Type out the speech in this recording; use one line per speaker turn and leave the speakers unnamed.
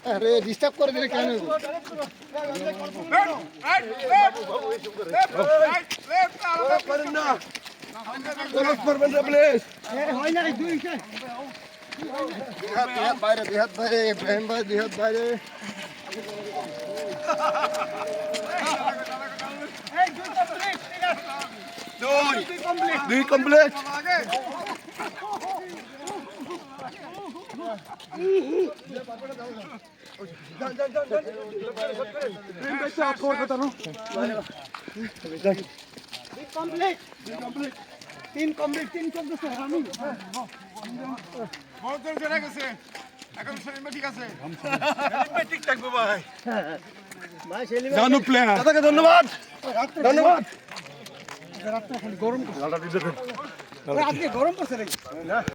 আরে ডিস্টার্ব করে দিলে কেন? বাইরে বিহাত বাইরে ইব্রাহিম ভাই বিহাত বাইরে দুই কমপ্লিট তিন কমপ্লিট তিন চলতেছে আমি
বহুত দূর চলে গেছে এখন শরীর ঠিক আছে ঠিক থাকবো ভাই
ভাই সেলিম
জানু প্লেয়ার দাদাকে ধন্যবাদ ধন্যবাদ
গরম আজকে গরম পড়ছে নাকি?